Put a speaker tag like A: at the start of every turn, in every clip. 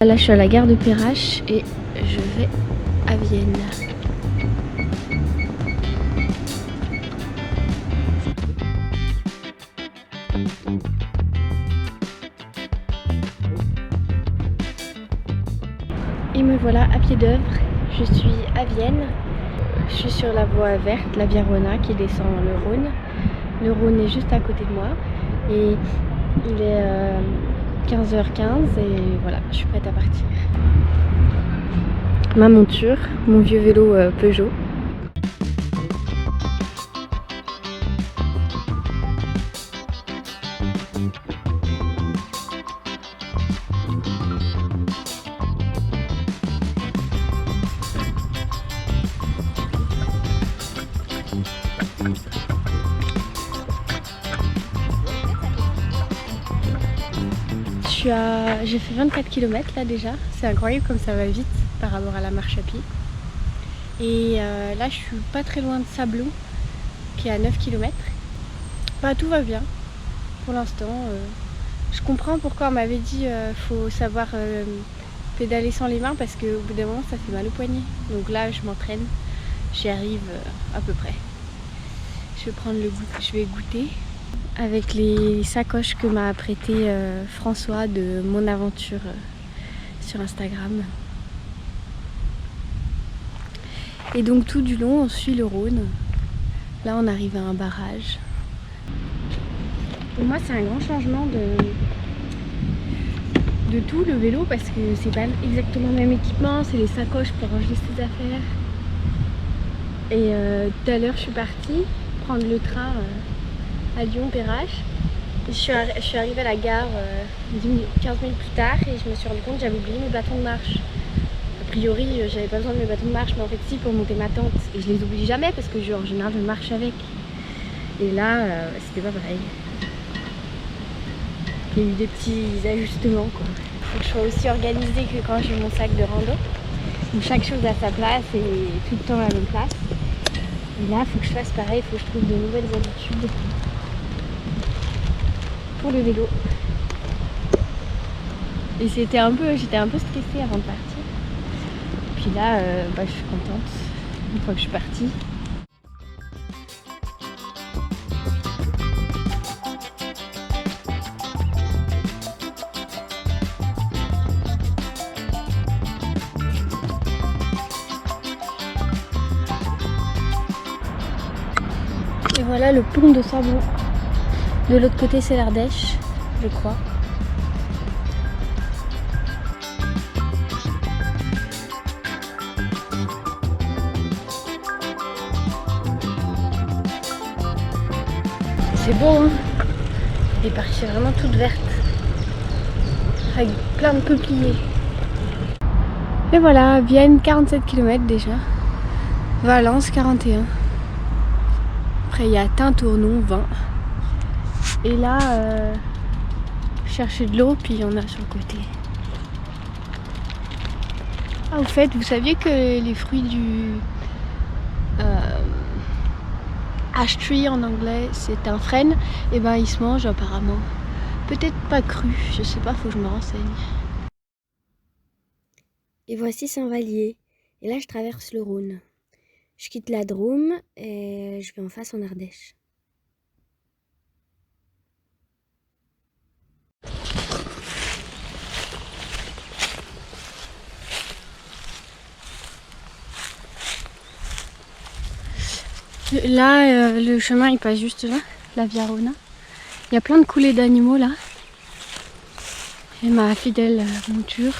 A: Là je suis à la gare de Perrache et je vais à Vienne. Et me voilà à pied d'œuvre, je suis à Vienne. Je suis sur la voie verte, la Via Rona qui descend le Rhône. Le Rhône est juste à côté de moi et il est 15h15 et voilà, je suis prête à partir. Ma monture, mon vieux vélo Peugeot. J'ai fait 24 km là déjà, c'est incroyable comme ça va vite par rapport à la marche à pied. Et là je suis pas très loin de Sablon qui est à 9 km. Bah, tout va bien pour l'instant. Je comprends pourquoi on m'avait dit faut savoir pédaler sans les mains parce qu'au bout d'un moment ça fait mal au poignet. Donc là je m'entraîne, j'y arrive à peu près. Je vais prendre je vais goûter avec les sacoches que m'a prêté François de Mon Aventure sur Instagram. Et donc tout du long on suit le Rhône. Là on arrive à un barrage. Pour moi c'est un grand changement de tout le vélo parce que c'est pas exactement le même équipement, c'est les sacoches pour ranger ses affaires. Et tout à l'heure je suis partie prendre le train à Lyon-Perrache. Je suis arrivée à la gare 15 minutes plus tard et je me suis rendu compte que j'avais oublié mes bâtons de marche. A priori j'avais pas besoin de mes bâtons de marche mais en fait si, pour monter ma tente. Et je les oublie jamais parce que en général je marche avec. Et là c'était pas pareil. Il y a eu des petits ajustements quoi. Faut que je sois aussi organisée que quand j'ai mon sac de rando. Où chaque chose a sa place et tout le temps à la même place. Et là, il faut que je fasse pareil, il faut que je trouve de nouvelles habitudes pour le vélo. Et j'étais un peu stressée avant de partir. Puis là, je suis contente une fois que je suis partie. Et voilà le pont de Sablon. De l'autre côté c'est l'Ardèche, je crois. C'est beau hein. Des parties vraiment toutes vertes. Avec plein de peupliers. Et voilà, Vienne 47 km déjà. Valence 41. Après il y a Tintournon 20. Et là, chercher de l'eau, puis il y en a sur le côté. Ah, au fait, vous saviez que les fruits du ash tree en anglais, c'est un frêne, et ben ils se mangent apparemment. Peut-être pas cru, je sais pas, faut que je me renseigne. Et voici Saint-Vallier. Et là, je traverse le Rhône. Je quitte la Drôme et je vais en face en Ardèche. Là, le chemin il passe juste là, la Via Rona. Il y a plein de coulées d'animaux là. Et ma fidèle monture.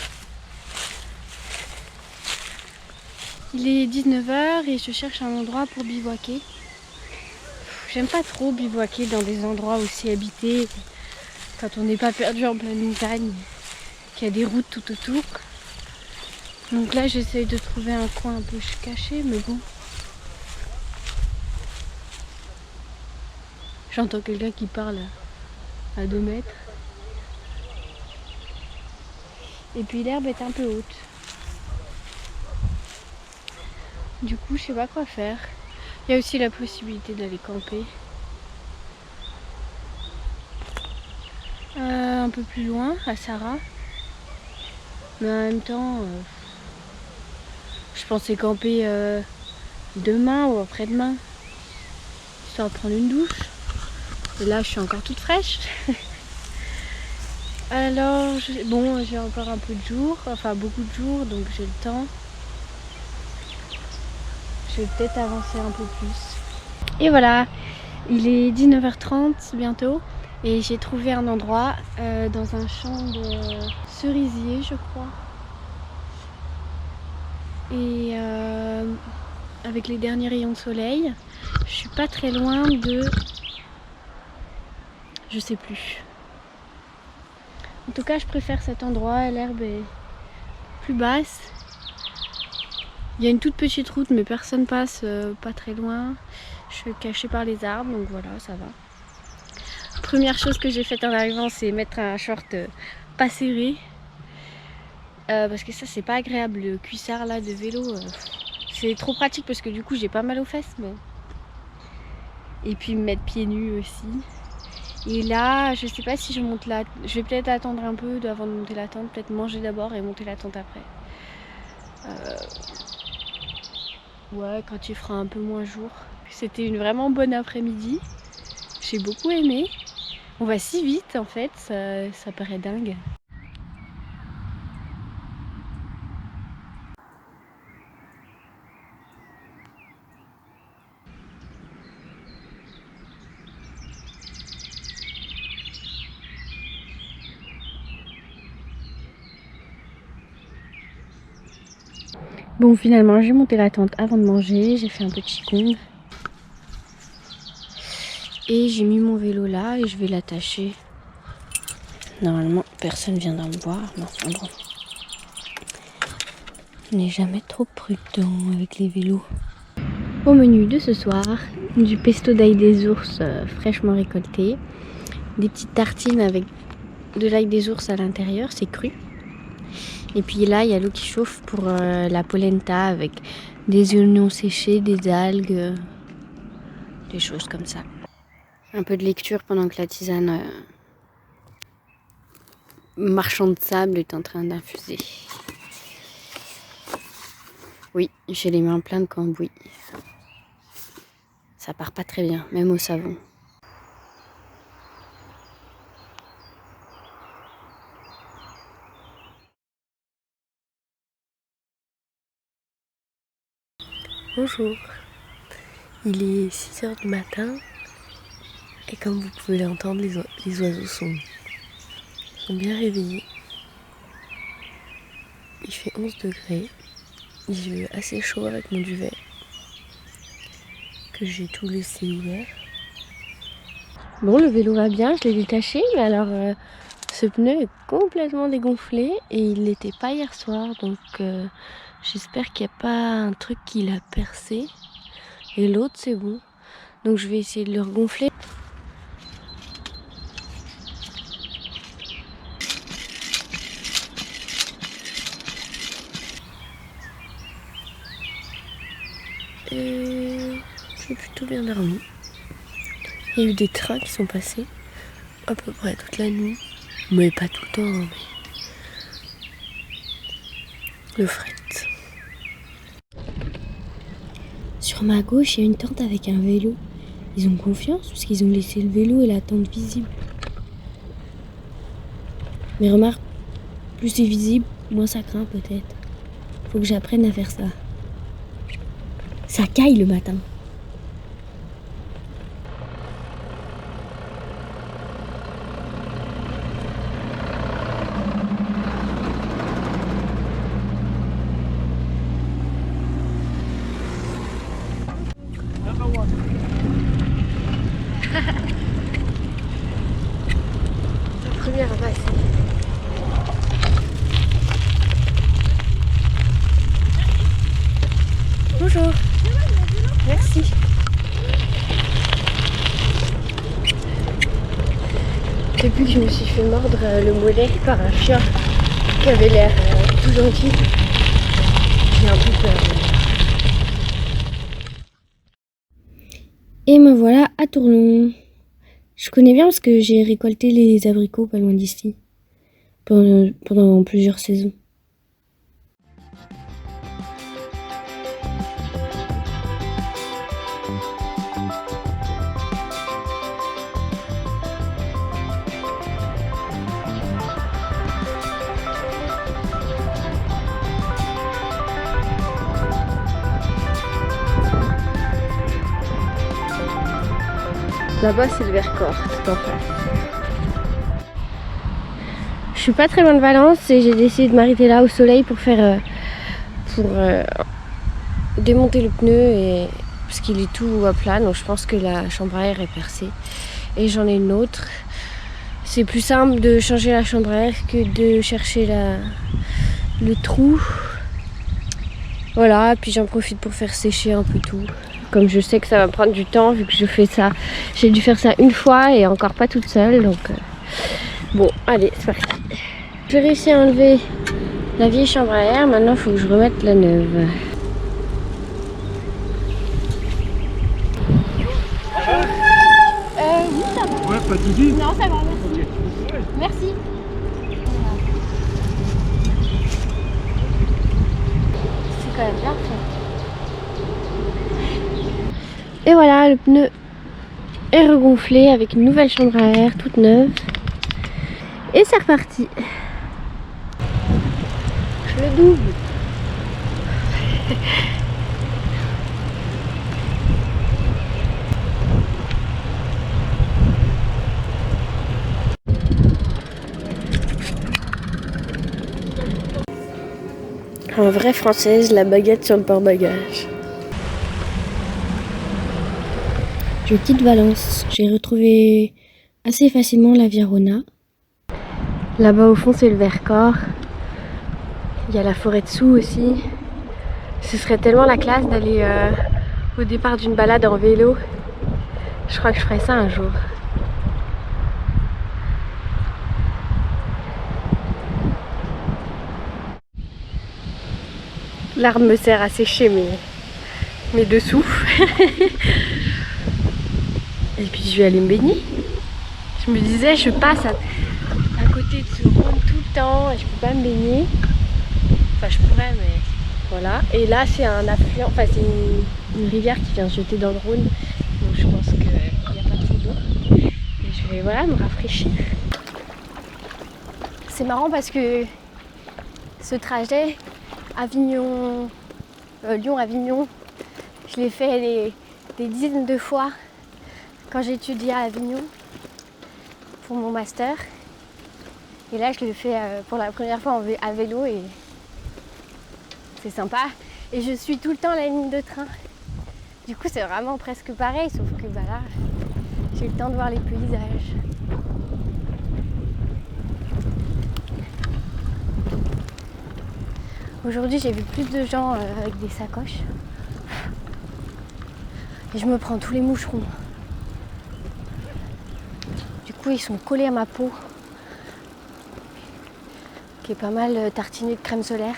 A: Il est 19h et je cherche un endroit pour bivouaquer. J'aime pas trop bivouaquer dans des endroits aussi habités quand on n'est pas perdu en pleine montagne, qu'il y a des routes tout autour. Donc là j'essaye de trouver un coin un peu caché mais bon. J'entends quelqu'un qui parle à 2 mètres. Et puis l'herbe est un peu haute. Du coup, je sais pas quoi faire. Il y a aussi la possibilité d'aller camper. Un peu plus loin, à Sarah. Mais en même temps, je pensais camper demain ou après-demain, histoire de prendre une douche. Et là, je suis encore toute fraîche. Alors, bon, j'ai encore un peu de jours, enfin beaucoup de jours, donc j'ai le temps. Je vais peut-être avancer un peu plus. Et voilà, il est 19h30 bientôt. Et j'ai trouvé un endroit dans un champ de cerisier, je crois. Et avec les derniers rayons de soleil, je suis pas très loin de... Je sais plus. En tout cas, je préfère cet endroit, l'herbe est plus basse. Il y a une toute petite route, mais personne passe pas très loin. Je suis cachée par les arbres, donc voilà, ça va. Première chose que j'ai faite en arrivant, c'est mettre un short pas serré. Parce que ça, c'est pas agréable, le cuissard là de vélo. C'est trop pratique parce que du coup, j'ai pas mal aux fesses. Mais... Et puis me mettre pieds nus aussi. Et là, je sais pas si je monte la... Je vais peut-être attendre un peu avant de monter la tente. Peut-être manger d'abord et monter la tente après. Ouais, quand il fera un peu moins jour. C'était une vraiment bonne après-midi. J'ai beaucoup aimé. On va si vite en fait, ça paraît dingue. Bon, finalement, j'ai monté la tente avant de manger. J'ai fait un petit qigong. Et j'ai mis mon vélo là et je vais l'attacher. Normalement, personne viendra me voir. Mais enfin bon. On n'est jamais trop prudent avec les vélos. Au menu de ce soir, du pesto d'ail des ours fraîchement récolté. Des petites tartines avec de l'ail des ours à l'intérieur, c'est cru. Et puis là, il y a l'eau qui chauffe pour la polenta avec des oignons séchés, des algues, des choses comme ça. Un peu de lecture pendant que la tisane marchand de sable est en train d'infuser. Oui, j'ai les mains pleines de cambouis. Ça part pas très bien, même au savon. Bonjour, il est 6h du matin et comme vous pouvez l'entendre, les oiseaux sont bien réveillés. Il fait 11 degrés, il fait assez chaud avec mon duvet que j'ai tout laissé ouvert. Bon, le vélo va bien, je l'ai détaché, mais alors ce pneu est complètement dégonflé et il l'était pas hier soir, donc j'espère qu'il n'y a pas un truc qui l'a percé. Et l'autre c'est bon, donc je vais essayer de le regonfler. Et j'ai plutôt bien dormi. Il y a eu des trains qui sont passés à peu près toute la nuit, mais pas tout le temps, mais le fret. Sur ma gauche, il y a une tente avec un vélo. Ils ont confiance parce qu'ils ont laissé le vélo et la tente visible. Mais remarque, plus c'est visible, moins ça craint peut-être. Faut que j'apprenne à faire ça. Ça caille le matin. La première à passer. Bonjour. Merci. Depuis que je me suis fait mordre le mollet par un chien qui avait l'air tout gentil, j'ai un peu peur. Et me voilà à Tournon. Je connais bien parce que j'ai récolté les abricots pas loin d'ici pendant plusieurs saisons. Là-bas, c'est le Vercors, tout en face. Je suis pas très loin de Valence et j'ai décidé de m'arrêter là au soleil pour faire... démonter le pneu et parce qu'il est tout à plat, donc je pense que la chambre à air est percée. Et j'en ai une autre. C'est plus simple de changer la chambre à air que de chercher le trou. Voilà, puis j'en profite pour faire sécher un peu tout. Comme je sais que ça va prendre du temps vu que je fais ça. J'ai dû faire ça une fois et encore pas toute seule. Donc bon, allez, c'est parti. J'ai réussi à enlever la vieille chambre à air. Maintenant, il faut que je remette la neuve. Oui, ça va.
B: Ouais, pas de soucis.
A: Non, ça va, merci.
B: Okay.
A: Merci. C'est quand même bien fait. Et voilà, le pneu est regonflé avec une nouvelle chambre à air toute neuve. Et c'est reparti. Je le double. En vraie française, la baguette sur le port-bagages. Je quitte Valence. J'ai retrouvé assez facilement la Via Rona. Là-bas au fond, c'est le Vercors. Il y a la forêt de Soux aussi. Ce serait tellement la classe d'aller au départ d'une balade en vélo. Je crois que je ferai ça un jour. L'arbre me sert à sécher mes dessous. Et puis je vais aller me baigner. Je me disais, je passe à côté de ce Rhône tout le temps et je peux pas me baigner. Enfin, je pourrais, mais voilà. Et là, c'est un affluent, enfin, c'est une rivière qui vient se jeter dans le Rhône. Donc je pense qu'il n'y a pas trop d'eau. Et je vais, voilà, me rafraîchir. C'est marrant parce que ce trajet Avignon, Lyon-Avignon, je l'ai fait des dizaines de fois quand j'étudiais à Avignon pour mon master. Et là, je l'ai fait pour la première fois à vélo et c'est sympa. Et je suis tout le temps la ligne de train. Du coup, c'est vraiment presque pareil, sauf que bah là, j'ai le temps de voir les paysages. Aujourd'hui, j'ai vu plus de gens avec des sacoches. Et je me prends tous les moucherons. Du coup, ils sont collés à ma peau, qui est pas mal tartinée de crème solaire.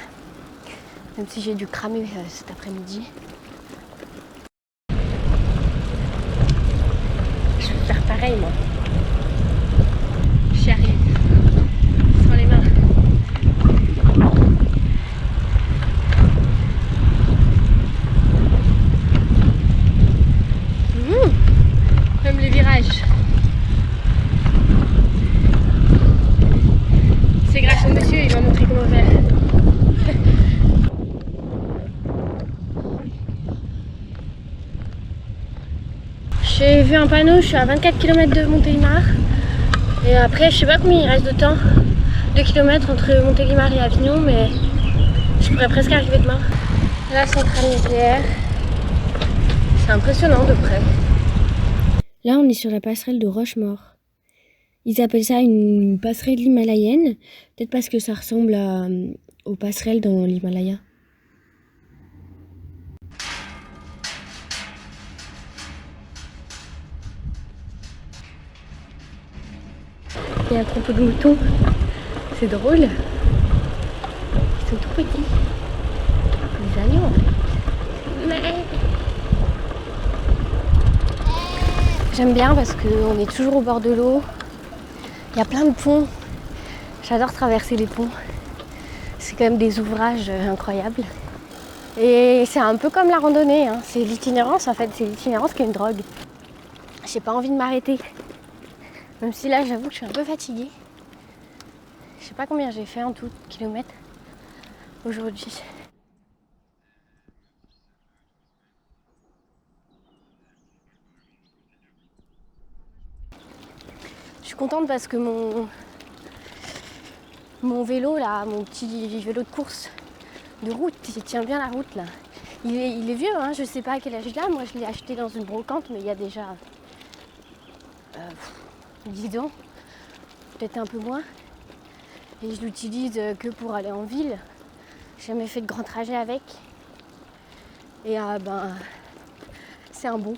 A: Même si j'ai dû cramer cet après-midi. Je vais faire pareil, moi. J'y arrive. Sans les mains. Même les virages. C'est grâce au monsieur, il m'a montré comment faire. J'ai vu un panneau, je suis à 24 km de Montélimar. Et après, je sais pas combien il reste de temps. 2 km entre Montélimar et Avignon, mais je pourrais presque arriver demain. La centrale nucléaire. C'est impressionnant de près. Là, on est sur la passerelle de Rochemort. Ils appellent ça une passerelle himalayenne, peut-être parce que ça ressemble aux passerelles dans l'Himalaya. Il y a un troupeau de moutons. C'est drôle. Ils sont tout petits. Des agneaux en fait. Mais... J'aime bien parce qu'on est toujours au bord de l'eau. Il y a plein de ponts. J'adore traverser les ponts. C'est quand même des ouvrages incroyables. Et c'est un peu comme la randonnée, hein. C'est l'itinérance en fait. C'est l'itinérance qui est une drogue. J'ai pas envie de m'arrêter. Même si là, j'avoue que je suis un peu fatiguée. Je sais pas combien j'ai fait en tout de kilomètres aujourd'hui. suis contente parce que mon vélo là, mon petit vélo de course de route, il tient bien la route là. Il est vieux, hein, je sais pas à quel âge il a. Moi je l'ai acheté dans une brocante, mais il y a déjà 10 ans, peut-être un peu moins. Et je l'utilise que pour aller en ville. J'ai jamais fait de grands trajets avec. Et c'est un bon.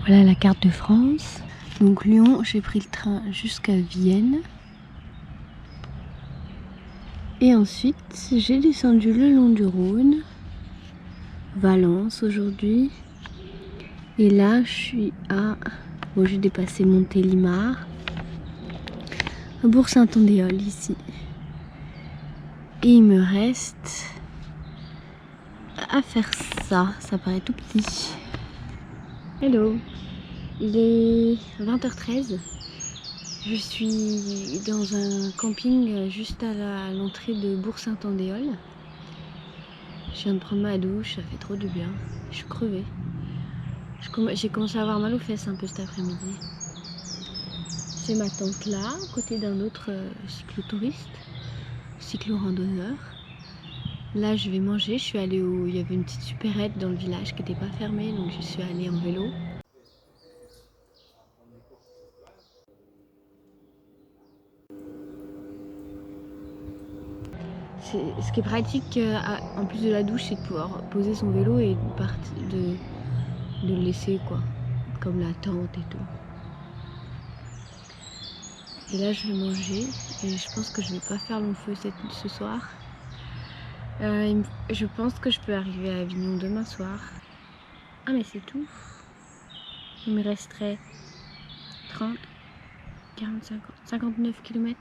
A: Voilà la carte de France. Donc Lyon, j'ai pris le train jusqu'à Vienne. Et ensuite, j'ai descendu le long du Rhône. Valence aujourd'hui. Et là, je suis à... Bon, j'ai dépassé Montélimar. À Bourg-Saint-Andéol, ici. Et il me reste à faire ça. Ça paraît tout petit. Hello. Il est 20h13. Je suis dans un camping juste à l'entrée de Bourg-Saint-Andéol. Je viens de prendre ma douche, ça fait trop du bien. Je suis crevée. J'ai commencé à avoir mal aux fesses un peu cet après-midi. J'ai ma tente là, à côté d'un autre cyclotouriste, cyclo-randonneur. Là, je vais manger. Je suis allée il y avait une petite supérette dans le village qui n'était pas fermée, donc je suis allée en vélo. Ce qui est pratique, en plus de la douche, c'est de pouvoir poser son vélo et de le laisser, quoi, comme la tente et tout. Et là, je vais manger et je pense que je vais pas faire long feu ce soir. Je pense que je peux arriver à Avignon demain soir. Ah, mais c'est tout. Il me resterait 30, 40, 50, 59 km.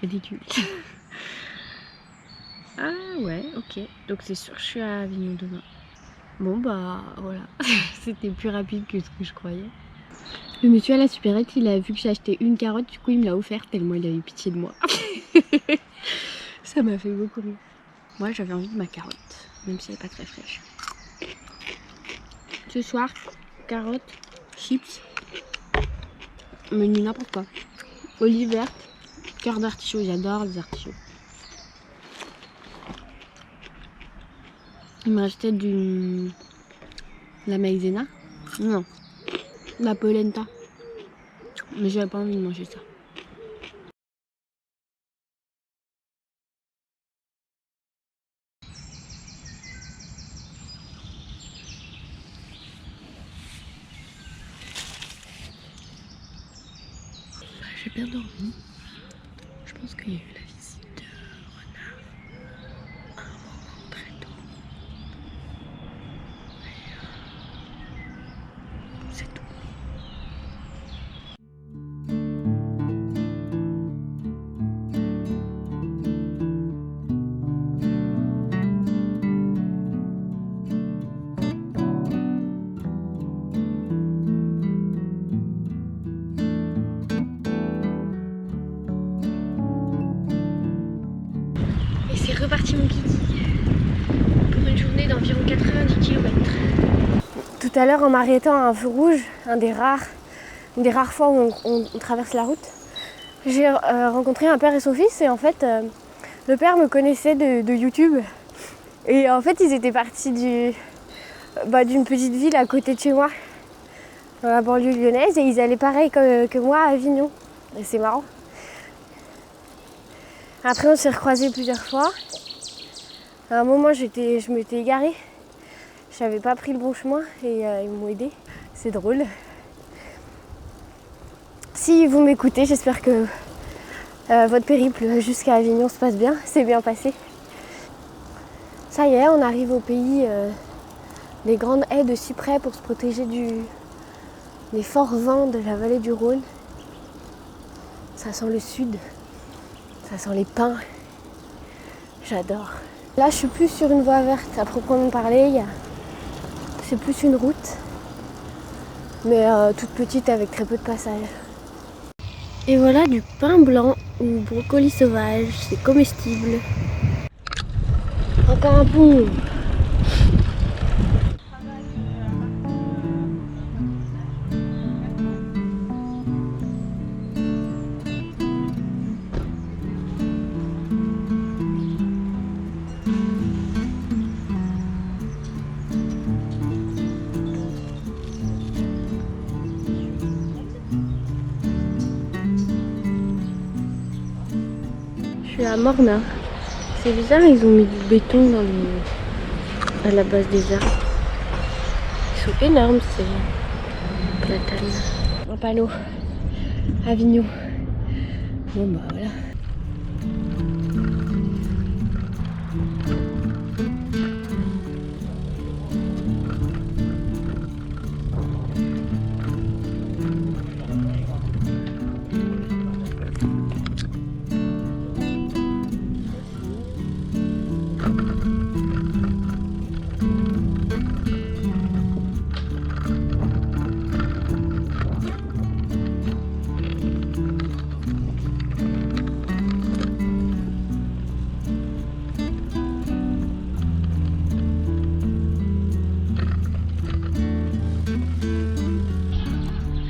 A: Ridicule. Ah ouais, ok. Donc c'est sûr, je suis à Avignon demain. Bon bah voilà, c'était plus rapide que ce que je croyais. Le monsieur à la supérette, il a vu que j'ai acheté une carotte, du coup il me l'a offerte tellement il a eu pitié de moi. Ça m'a fait beaucoup rire. Moi j'avais envie de ma carotte, même si elle n'est pas très fraîche. Ce soir, carottes, chips, menu n'importe quoi. Olive verte, cœur d'artichaut, j'adore les artichauts. Il me restait la maïzena. Non, la polenta. Mais j'avais pas envie de manger ça. J'ai bien dormi. Je pense qu'il y a eu la visite de renard à un moment très tôt. C'est tout. Et c'est reparti mon kiki pour une journée d'environ 90 km. Tout à l'heure en m'arrêtant à un feu rouge, une des rares fois où on traverse la route, j'ai rencontré un père et son fils et en fait le père me connaissait de YouTube et en fait ils étaient partis d'une petite ville à côté de chez moi, dans la banlieue lyonnaise, et ils allaient pareil que moi à Avignon. Et c'est marrant. Après on s'est recroisés plusieurs fois. À un moment je m'étais égarée. J'avais pas pris le bon chemin et ils m'ont aidé. C'est drôle. Si vous m'écoutez, j'espère que votre périple jusqu'à Avignon se passe bien. C'est bien passé. Ça y est, on arrive au pays des grandes haies de cyprès pour se protéger des forts vents de la vallée du Rhône. Ça sent le sud. Ça sent les pins. J'adore. Là, je suis plus sur une voie verte à proprement parler. C'est plus une route, mais toute petite avec très peu de passages. Et voilà du pain blanc ou brocoli sauvage, c'est comestible. Encore un pont. Je suis à Morna. C'est bizarre, ils ont mis du béton à la base des arbres. Ils sont énormes ces platanes. Un panneau. Avignon. Bon bah voilà.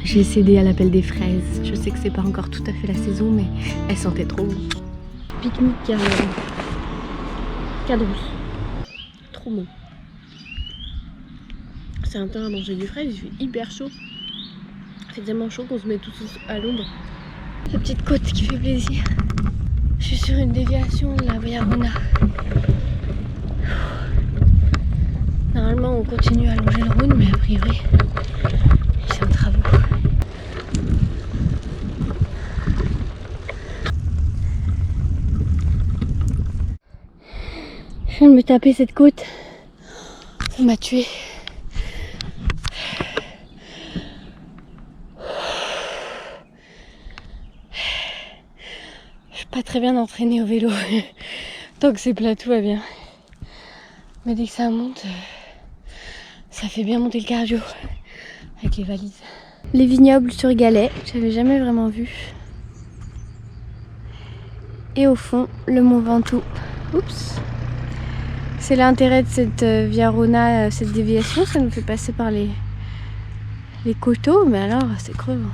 A: J'ai cédé à l'appel des fraises. Je sais que c'est pas encore tout à fait la saison, mais elles sentaient trop bon. Pique-nique cadrousse. Trop bon. C'est un temps à manger des fraises, il fait hyper chaud. C'est tellement chaud qu'on se met tous à l'ombre. La petite côte qui fait plaisir. Je suis sur une déviation de la Via Rona. Normalement on continue à longer le Rhône, mais a priori c'est en travaux. Je viens de me taper cette côte. Ça m'a tué. Je suis pas très bien entraînée au vélo. Tant que c'est plat, tout va bien. Mais dès que ça monte, ça fait bien monter le cardio avec les valises. Les vignobles sur Galets, j'avais jamais vraiment vu. Et au fond, le Mont Ventoux. Oups. C'est l'intérêt de cette Via Rona, cette déviation, ça nous fait passer par les coteaux, mais alors c'est crevant.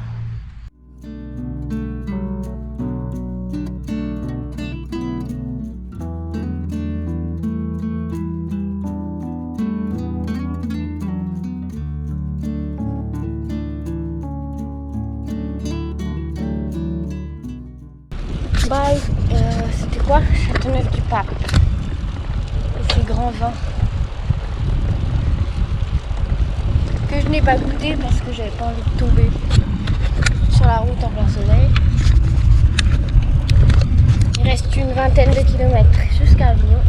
A: Bye, c'était quoi? Châteauneuf-du-Pape. Et ces grands vins que je n'ai pas goûté parce que j'avais pas envie de tomber sur la route en plein soleil. Il reste une vingtaine de kilomètres jusqu'à Avignon.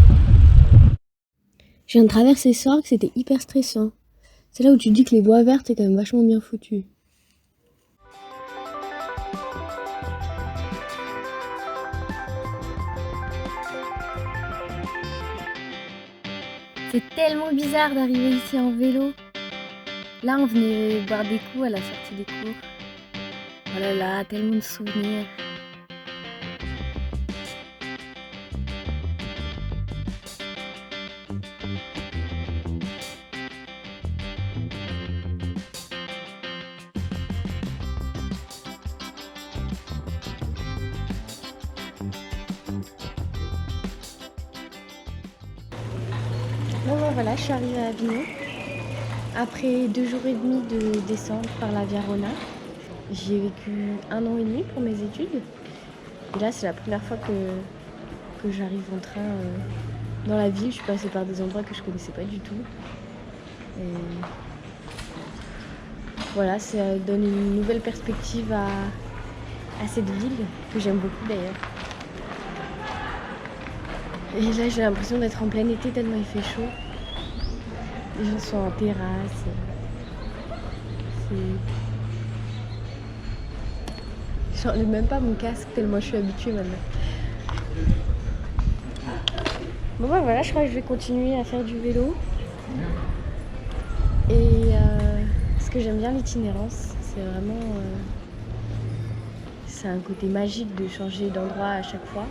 A: Je viens de traverser Sorgues, c'était hyper stressant. C'est là où tu dis que les bois verts c'est quand même vachement bien foutu. C'est tellement bizarre d'arriver ici en vélo. Là, on venait boire des coups à la sortie des cours. Oh là là, tellement de souvenirs. Bon ben voilà, je suis arrivée à Avignon. Après 2 jours et demi de descente par la Via Rona, j'y ai vécu 1 an et demi pour mes études. Et là, c'est la première fois que j'arrive en train dans la ville. Je suis passée par des endroits que je connaissais pas du tout. Et voilà, ça donne une nouvelle perspective à cette ville, que j'aime beaucoup d'ailleurs. Et là, j'ai l'impression d'être en plein été tellement il fait chaud. Les gens sont en terrasse. J'enlève même pas mon casque tellement je suis habituée maintenant. Bon bah voilà, je crois que je vais continuer à faire du vélo. Et parce que j'aime bien l'itinérance, c'est vraiment... c'est un côté magique de changer d'endroit à chaque fois.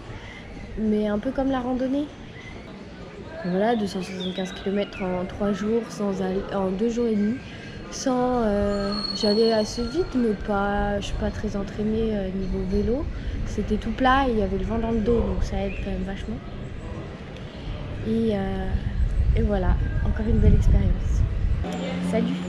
A: Mais un peu comme la randonnée. Voilà, 275 km en 3 jours, en 2 jours et demi. J'allais assez vite, mais je suis pas très entraînée niveau vélo. C'était tout plat et il y avait le vent dans le dos, donc ça aide quand même vachement. Et voilà, encore une belle expérience. Salut!